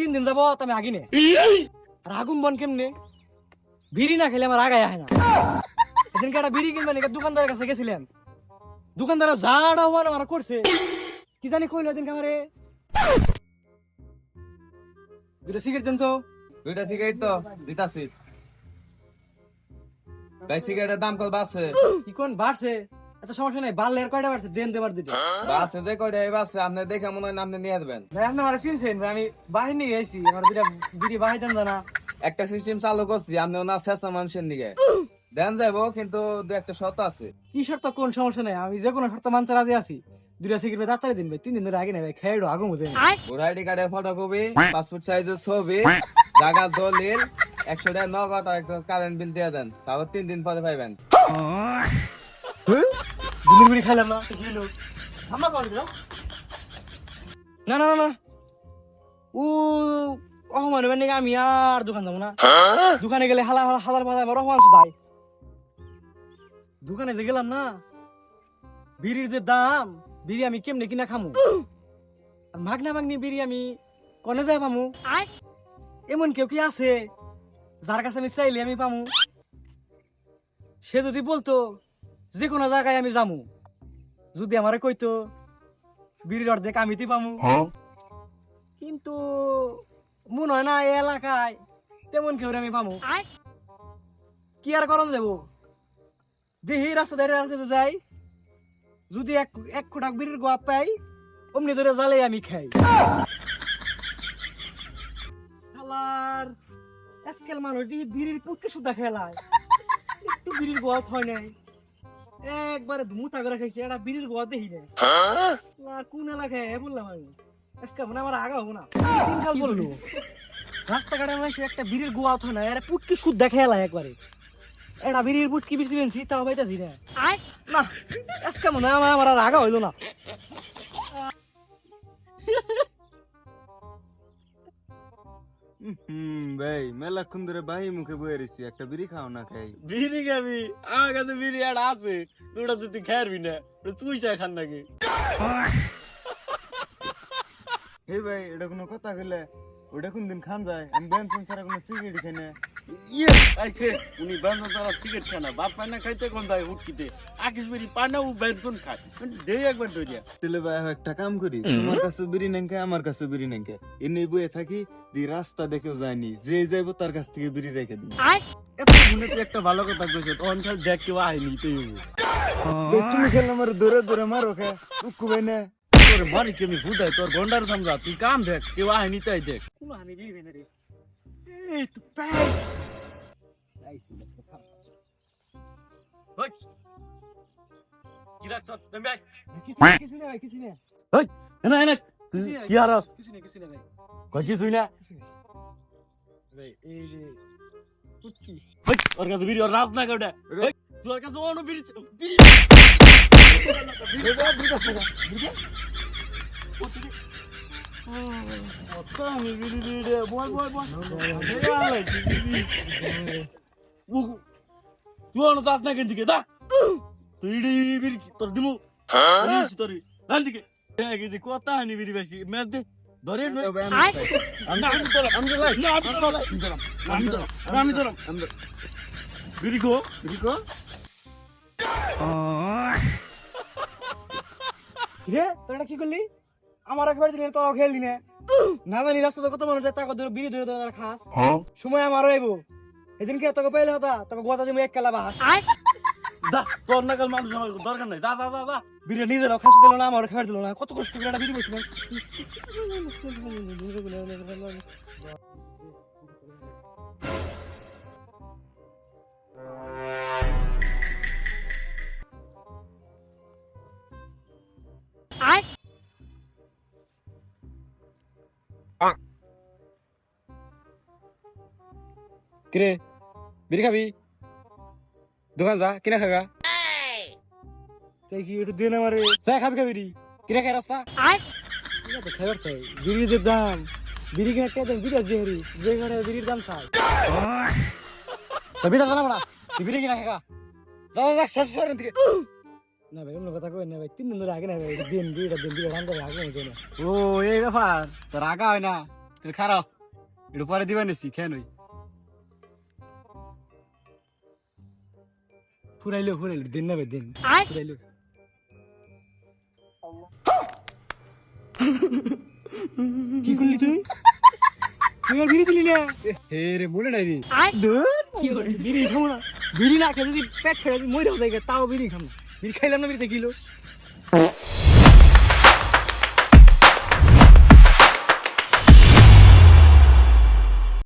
3 দিন যাবো আমি আগিনে আর আগুন বন কেমনে বিড়ি না খেলে আমার আগায় আহে না। এদিনকে একটা বিড়ি কিনবেন দোকানদারের কাছে গেছিলেন, দোকানদার যাড়া হওয়ার আমার করছে কি জানি কইলো এদিনকে আমারে 2টা সিগারেট দেন তো। 2টা সিগারেট তো দিতাছি। ভাই সিগারেটের দাম কত বাড়ছে? কি কোন বাড়ছে? আচ্ছা সমস্যা নাই, বাড়লে আর কয়টা বাড়ছে দেন দেবার দিতে। বাড়ছে যে কয়টা বাড়ছে আপনি দেখে মনে হয় আপনি নিয়ে যাবেন। ভাই আপনি আমার চিনছেন ভাই, আমি বাহির নিয়ে গেছি, আমার 2টা বিড়ি বাহির দেন না। একটা সিস্টেম চালু করছি আপনি ওনার শেষা মানুষের দিকে দেন যাবো, কিন্তু 2-1টা শর্ত আছে। কি শর্ত? কোন সমস্যা নাই, আমি যে কোনো শর্ত মানতে রাজি আছি। 2টা সিগারেট তাড়াতাড়ি দিন ভাই, 3 দিন ধরে আগে নাই ভাই, খেয়ে আগুন বুঝে ভোটার আইডি কার্ডের ফটোকপি, পাসপোর্ট সাইজের ছবি, জায়গার দলিল, 100 টাকা নগদ আর একটা কারেন্ট বিল দিয়ে দেন, তারপর 3 দিন পরে পাইবেন। দুনির বিড়ি খাইলাম না কি হলো? আমরা কোন দিলাম? না না না ও ও মানে মানে আমি আর দোকান যাবো না। দোকানে গেলে হালা হালার মাথায় আমার রহমান ভাই, দোকানে যে গেলাম না, বিড়ির যে দাম, বিড়ি আমি কেমনে কিনা খামু? আর মাগনা মাগনি বিড়ি আমি কনে যাই পামু? এমন কেউ কি আছে যার কাছে আমি চাইলে আমি পামু? সে যদি বলতো যে কোনো জায়গায় আমি যামু, যদি আমারে কইতো বিড়ির অর্ধেক আমিতে পামু, কিন্তু মনে হয় না এই এলাকায় তেমন কেউ আমি পামু। কি আর করন যাবো, দেখি রাস্তা ধারে যাই, যদি এক কোটাক বিড়ির গোয়া পাই অমনি ধরে জালে আমি খাই। শালার আজকাল মানুষ বিড়ির পুটকে সুদ্ধা খেলায়, একটু বিড়ির গোয়া হয় নাই, একবারে ধুমুতা করে খাইছে, এটা বিড়ির গোয়া দেখি না। কোন এলাকায় বললাম আমি আজকে মানে আমার আগা হবো না, দিনকাল বললো রাস্তাঘাটে মানে একটা বিড়ির গোয়া হয় না, এরা পুটকি সুদ্ধা খেলায় একবারে, এটা বিড়ির পুটকি বেশি বেশি তাও পাইতাছি না। না আজকে মনে হয় আমার আর আগা হইলো না। ভাই মেলাক্ষণ ধরে বাহি মুখে বয়ে রয়েছি, একটা বিড়ি খাও না খাই। বিড়ি খাবি? আমার কাছে বিড়ি আর আছে, তোরা তুই খাইবি না, তুই চা খান নাকি? হে ভাই এটা কোনো কথা কইলে, ওটা কোন দিন খান যায়? আমি বেনসন ছাড়া কোনো সিগারেট খাই না। ইয়ে আইছে উনি বেনসন ছাড়া সিগারেট খায় না, বাপ পায় না খাইতে কোন যায় হুটকিতে, আকিস বিড়ি পায় না ও বেনসন খায়, দে একবার ধরিয়া। তাহলে ভাই একটা কাম করি, তোমার কাছে বিড়ি নেঙ্কে আমার কাছে বিড়ি নেঙ্কে, এনে বয়ে থাকি, দি রাস্তা দেখেও যায়নি, যে যাইবো তার কাছ থেকে বিড়ি রেখে দিই। এত মনে তো একটা ভালো কথা কইছে, তখন খালি দেখ কেউ আইনি তুই তুমি খেলে আমার দূরে দূরে মারো খে উক্কু ভাই না। তোর মারি কি আমি ভুদাই তোর গন্ডার সামলা, তুই কাম দেখ কেউ আইনি তাই দেখ। কোন আমি দিবি না রে, এই তো প্যাস কি রাখছ তুমি আই কিছু না ভাই, কিছু না ওই না না কি আর কিছু না ভাই, কই কিছুই না ভাই এই যে পুটকি ওই ওর কাছে ভিডিও রাজ না কেউটা ওই তোর কাছে অন্য ভিডিও আমি বিড়ি বিড়ি বল বল বল তুই অন্য দাস না কেন দিকে দা তুই ভিড় তোর দিমু তোর দাল দিকে এই যে কথা হানি ভিড় বেশি ম্যাচ দে ধরে নই আমি তোর আমি তোর ভিড় গো রে তোরা কি করলি? আমার একবার দিলে তোরাও খেল দিনে না জানি রাস্তা কত মানুষ টাকা ধরে বিড়ি ধরে তোরা খাস, সময় আমারও আইব, এদিনকে তোকে পাইলে হতা তোকে গোটা দিবো 1 কেলা বাস। দা তোর নাকাল মানুষ আমার দরকার নাই, দা দা দা দা বিড়ি নিজেরাও খাসি দিল না, আমারও খাবার দিল না, কত কষ্ট করে একটা বিড়ি বসে কিরে বিড়ি খাবি? দোকান যা কিনা খাগা, কি একটু দিন আমার চা খাবি খাবি কিনা খাই রাস্তা খাবার চাই। বিড়ির যে দাম, বিড়ি কিনা একটা দাম বিড়ি যে হরি যে ঘরে বিড়ির দাম খাই বিড়া জানা না, তুই বিড়ি কিনা খাগা যা যা শেষ থেকে না ভাই, অন্য কথা কই না ভাই, 3 দিন ধরে আগে না ভাই, দিন বিড়িটা দিন বিড়ি রান্না আগে না। ও এই ব্যাপার, তোর আগা হয় না, তুই খারাপ একটু পরে দিবা নিছি খেয়ে নই ফুরাইলো দিন না দিন ফুরাইলো কি করলি তুই তুই আর বিড়ি দিলি না হে রে মনে নাই রে বিড়ি খাবো না বিড়ি না খেয়ে যদি পেট ফেলে মরে যাও তাও বিড়ি খাবো বিড়ি খাইলাম না বিড়িতে কিলো